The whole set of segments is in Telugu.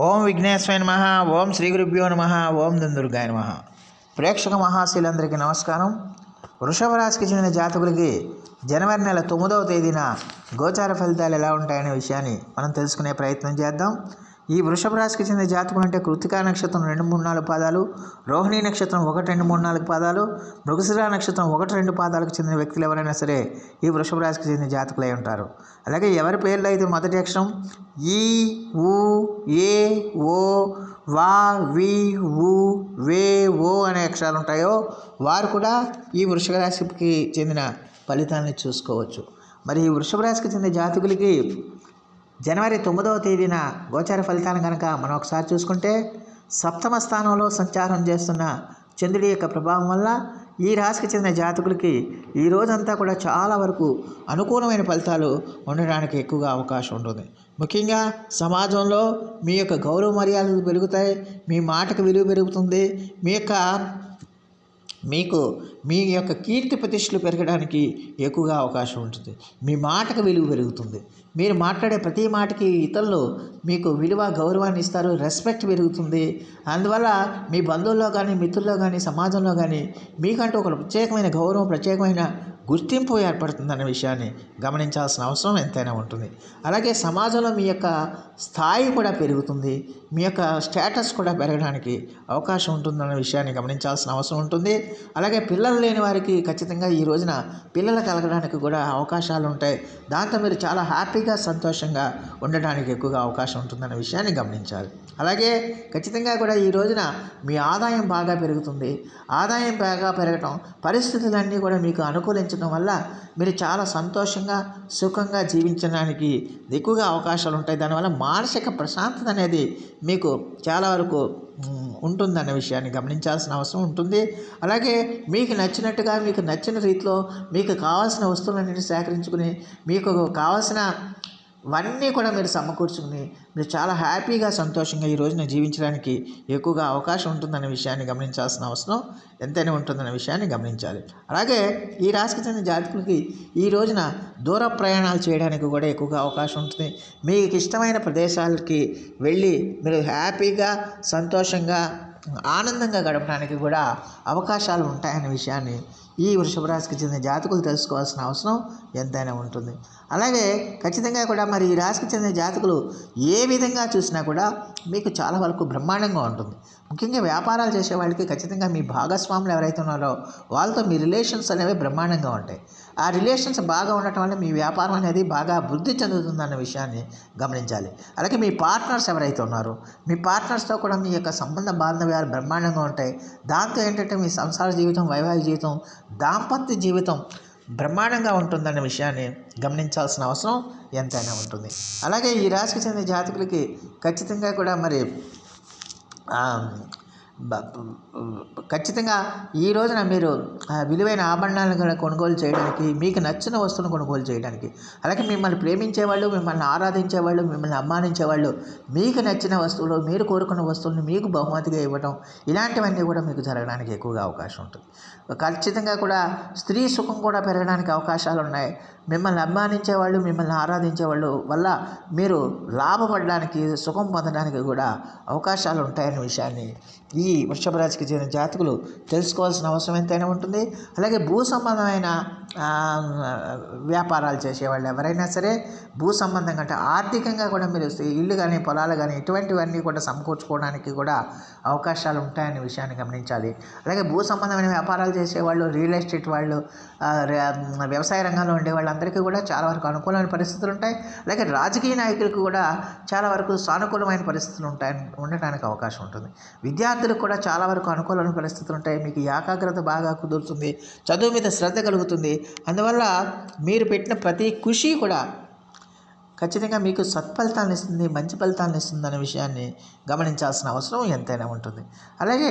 ఓం విఘ్నేశ్వరాయ నమః. ఓం శ్రీ గురుభ్యో నమః. ఓం దుందుర్గాయ నమః. ప్రేక్షక మహాశీలందరికీ నమస్కారం. వృషభ రాశికి చెందిన జాతకులకి జనవరి నెల 9వ తేదీన గోచార ఫలితాలు ఎలా ఉంటాయనే విషయాన్ని మనం తెలుసుకునే ప్రయత్నం చేద్దాం. ఈ వృషభ రాశికి చెందిన జాతకులు అంటే కృత్తికా నక్షత్రం 2, 3, 4 పాదాలు, రోహిణీ నక్షత్రం 1, 2, 3, 4 పాదాలు, మృగశిర నక్షత్రం 1, 2 పాదాలకు చెందిన వ్యక్తులు ఎవరైనా సరే ఈ వృషభ రాశికి చెందిన జాతకులై ఉంటారు. అలాగే ఎవరి పేర్లు అయితే మొదటి అక్షరం ఈ, ఊ, ఏ, ఓ, వా, వి, ఊ, వే, ఓ అనే అక్షరాలు ఉంటాయో వారు కూడా ఈ వృషభ రాశికి చెందిన ఫలితాలను చూసుకోవచ్చు. మరి ఈ వృషభ రాశికి చెందిన జాతకులకి జనవరి 9వ తేదీన గోచార ఫలితాలను కనుక మనం ఒకసారి చూసుకుంటే, సప్తమ స్థానంలో సంచారం చేస్తున్న చంద్రుడి యొక్క ప్రభావం వల్ల ఈ రాశికి చెందిన జాతకులకి ఈ రోజంతా కూడా చాలా వరకు అనుకూలమైన ఫలితాలు ఉండడానికి ఎక్కువగా అవకాశం ఉంటుంది. ముఖ్యంగా సమాజంలో మీ యొక్క గౌరవ మర్యాదలు పెరుగుతాయి, మీ మాటకు విలువ పెరుగుతుంది, మీ యొక్క కీర్తి ప్రతిష్టలు పెరగడానికి ఎక్కువగా అవకాశం ఉంటుంది. మీ మాటకు విలువ పెరుగుతుంది. మీరు మాట్లాడే ప్రతి మాటకి ఇతరులు మీకు విలువ గౌరవాన్ని ఇస్తారు, రెస్పెక్ట్ పెరుగుతుంది. అందువల్ల మీ బంధువుల్లో కానీ, మిత్రుల్లో కానీ, సమాజంలో కానీ మీకంటూ ఒక ప్రత్యేకమైన గౌరవం, ప్రత్యేకమైన గుర్తింపు ఏర్పడుతుందన్న విషయాన్ని గమనించాల్సిన అవసరం ఎంతైనా ఉంటుంది. అలాగే సమాజంలో మీ యొక్క స్థాయి కూడా పెరుగుతుంది, మీ యొక్క స్టేటస్ కూడా పెరగడానికి అవకాశం ఉంటుందన్న విషయాన్ని గమనించాల్సిన అవసరం ఉంటుంది. అలాగే పిల్లలు లేని వారికి ఖచ్చితంగా ఈ రోజున పిల్లలు కలగడానికి కూడా అవకాశాలు ఉంటాయి. దాంతో మీరు చాలా హ్యాపీగా, సంతోషంగా ఉండడానికి ఎక్కువగా అవకాశం ఉంటుందన్న విషయాన్ని గమనించాలి. అలాగే ఖచ్చితంగా కూడా ఈ రోజున మీ ఆదాయం బాగా పెరుగుతుంది. ఆదాయం బాగా పెరగటం, పరిస్థితులన్నీ కూడా మీకు అనుకూలించడం వల్ల మీరు చాలా సంతోషంగా, సుఖంగా జీవించడానికి ఎక్కువగా అవకాశాలు ఉంటాయి. దానివల్ల మానసిక ప్రశాంతత అనేది మీకు చాలా వరకు ఉంటుందన్న విషయాన్ని గమనించాల్సిన అవసరం ఉంటుంది. అలాగే మీకు నచ్చినట్టుగా, మీకు నచ్చిన రీతిలో మీకు కావాల్సిన వస్తువులన్నింటినీ సేకరించుకుని, మీకు కావాల్సినవన్నీ కూడా మీరు సమకూర్చుకుని మీరు చాలా హ్యాపీగా, సంతోషంగా ఈ రోజున జీవించడానికి ఎక్కువగా అవకాశం ఉంటుందనే విషయాన్ని గమనించాల్సిన అవసరం ఎంతైనా ఉంటుందనే విషయాన్ని గమనించాలి. అలాగే ఈ రాశికి చెందిన జాతకులకి ఈ రోజున దూర ప్రయాణాలు చేయడానికి కూడా ఎక్కువగా అవకాశం ఉంటుంది. మీకు ఇష్టమైన ప్రదేశాలకి వెళ్ళి మీరు హ్యాపీగా, సంతోషంగా, ఆనందంగా గడపడానికి కూడా అవకాశాలు ఉంటాయనే విషయాన్ని ఈ వృషభ రాశికి చెందిన జాతకులు తెలుసుకోవాల్సిన అవసరం ఎంతైనా ఉంటుంది. అలాగే ఖచ్చితంగా కూడా మరి ఈ రాశికి చెందిన జాతకులు ఏ విధంగా చూసినా కూడా మీకు చాలా వరకు బ్రహ్మాండంగా ఉంటుంది. ముఖ్యంగా వ్యాపారాలు చేసే వాళ్ళకి ఖచ్చితంగా మీ భాగస్వాములు ఎవరైతే ఉన్నారో వాళ్ళతో మీ రిలేషన్స్ అనేవి బ్రహ్మాండంగా ఉంటాయి. ఆ రిలేషన్స్ బాగా ఉండటం వల్ల మీ వ్యాపారం అనేది బాగా అభివృద్ధి చెందుతుందన్న విషయాన్ని గమనించాలి. అలాగే మీ పార్ట్నర్స్ ఎవరైతే ఉన్నారో మీ పార్ట్నర్స్తో కూడా మీ యొక్క సంబంధ బాంధవ్యాలు బ్రహ్మాండంగా ఉంటాయి. దాంతో ఏంటంటే మీ సంసార జీవితం, వైవాహిక జీవితం, దాంపత్య జీవితం బ్రహ్మాండంగా ఉంటుందన్న విషయాన్ని గమనించాల్సిన అవసరం ఎంతైనా ఉంటుంది. అలాగే ఈ రాశికి చెందిన జాతకులకి ఖచ్చితంగా కూడా మరి ఖచ్చితంగా ఈ రోజున మీరు విలువైన ఆభరణాలను కొనుగోలు చేయడానికి, మీకు నచ్చిన వస్తువును కొనుగోలు చేయడానికి, అలాగే మిమ్మల్ని ప్రేమించేవాళ్ళు, మిమ్మల్ని ఆరాధించేవాళ్ళు, మిమ్మల్ని అభిమానించేవాళ్ళు మీకు నచ్చిన వస్తువులు, మీరు కోరుకున్న వస్తువులను మీకు బహుమతిగా ఇవ్వడం, ఇలాంటివన్నీ కూడా మీకు జరగడానికి ఎక్కువగా అవకాశం ఉంటుంది. ఖచ్చితంగా కూడా స్త్రీ సుఖం కూడా పెరగడానికి అవకాశాలు ఉన్నాయి. మిమ్మల్ని అభిమానించేవాళ్ళు, మిమ్మల్ని ఆరాధించేవాళ్ళు వల్ల మీరు లాభపడడానికి, సుఖం పొందడానికి కూడా అవకాశాలు ఉంటాయనే విషయాన్ని ఈ వృషభ రాశికి చెందిన జాతకులు తెలుసుకోవాల్సిన అవసరం ఎంతైనా ఉంటుంది. అలాగే భూ సంబంధమైన వ్యాపారాలు చేసేవాళ్ళు ఎవరైనా సరే భూ సంబంధంగా అంటే ఆర్థికంగా కూడా మీరు ఇల్లు కానీ, పొలాలు కానీ ఇటువంటివన్నీ కూడా సమకూర్చుకోవడానికి కూడా అవకాశాలు ఉంటాయనే విషయాన్ని గమనించాలి. అలాగే భూ సంబంధమైన వ్యాపారాలు చేసేవాళ్ళు, రియల్ ఎస్టేట్ వాళ్ళు, వ్యవసాయ రంగంలో ఉండే వాళ్ళందరికీ కూడా చాలా వరకు అనుకూలమైన పరిస్థితులు ఉంటాయి. అలాగే రాజకీయ నాయకులకు కూడా చాలా వరకు సానుకూలమైన పరిస్థితులు ఉండటానికి అవకాశం ఉంటుంది. విద్యార్థులకు కూడా చాలా వరకు అనుకూలమైన పరిస్థితులు ఉంటాయి. మీకు ఏకాగ్రత బాగా కుదురుతుంది, చదువు మీద శ్రద్ధ కలుగుతుంది. అందువల్ల మీరు పెట్టిన ప్రతి కృషి కూడా ఖచ్చితంగా మీకు సత్ఫలితాలను ఇస్తుంది, మంచి ఫలితాలను ఇస్తుంది అనే విషయాన్ని గమనించాల్సిన అవసరం ఎంతైనా ఉంటుంది. అలాగే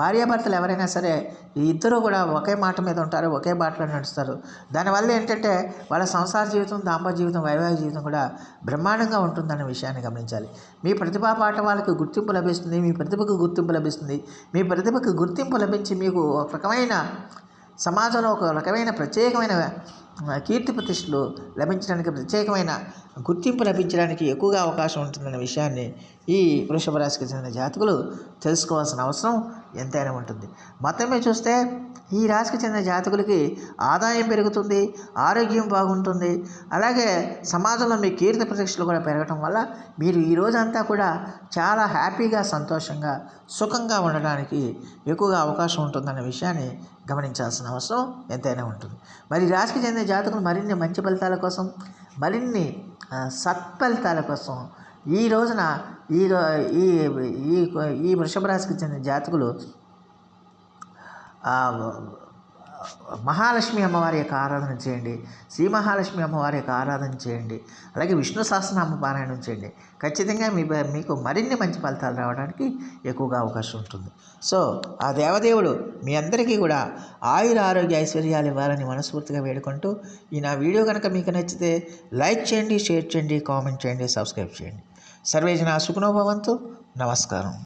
భార్యాభర్తలు ఎవరైనా సరే ఈ ఇద్దరు కూడా ఒకే మాట మీద ఉంటారు, ఒకే బాటలో నడుస్తారు. దానివల్ల ఏంటంటే వాళ్ళ సంసార జీవితం, దాంపత్య జీవితం, వైవాహిక జీవితం కూడా బ్రహ్మాండంగా ఉంటుందనే విషయాన్ని గమనించాలి. మీ ప్రతిభా పాఠవాలకు గుర్తింపు లభిస్తుంది, మీ ప్రతిభకు గుర్తింపు లభిస్తుంది. మీ ప్రతిభకు గుర్తింపు లభించి మీకు ఒక రకమైన సమాజంలో ఒక రకమైన ప్రత్యేకమైన కీర్తి ప్రతిష్టలు లభించడానికి, ప్రత్యేకమైన గుర్తింపు లభించడానికి ఎక్కువగా అవకాశం ఉంటుందన్న విషయాన్ని ఈ వృషభ రాశికి చెందిన జాతకులు తెలుసుకోవాల్సిన అవసరం ఎంతైనా ఉంటుంది. మొత్తమే చూస్తే ఈ రాశికి చెందిన జాతకులకి ఆదాయం పెరుగుతుంది, ఆరోగ్యం బాగుంటుంది. అలాగే సమాజంలో మీ కీర్తి ప్రతిష్టలు కూడా పెరగటం వల్ల మీరు ఈ రోజంతా కూడా చాలా హ్యాపీగా, సంతోషంగా, సుఖంగా ఉండడానికి ఎక్కువగా అవకాశం ఉంటుందన్న విషయాన్ని గమనించాల్సిన అవసరం ఎంతైనా ఉంటుంది. మరి రాశికి చెందిన జాతకులు మరిన్ని మంచి ఫలితాల కోసం, మరిన్ని సత్ఫలితాల కోసం ఈ రోజున ఈ ఈ ఈ వృషభ రాశికి చెందిన జాతకులు మహాలక్ష్మి అమ్మవారి యొక్క ఆరాధన చేయండి, శ్రీ మహాలక్ష్మి అమ్మవారి యొక్క ఆరాధన చేయండి, అలాగే విష్ణు సహస్రనామ పారాయణం చేయండి. ఖచ్చితంగా మీకు మరిన్ని మంచి ఫలితాలు రావడానికి ఎక్కువగా అవకాశం ఉంటుంది. సో ఆ దేవదేవుడు మీ అందరికీ కూడా ఆయుర ఆరోగ్య ఐశ్వర్యాలు ఇవ్వాలని మనస్ఫూర్తిగా వేడుకుంటూ, ఈ నా వీడియో కనుక మీకు నచ్చితే లైక్ చేయండి, షేర్ చేయండి, కామెంట్ చేయండి, సబ్స్క్రైబ్ చేయండి. సర్వేజన సుఖనో భవంతు. నమస్కారం.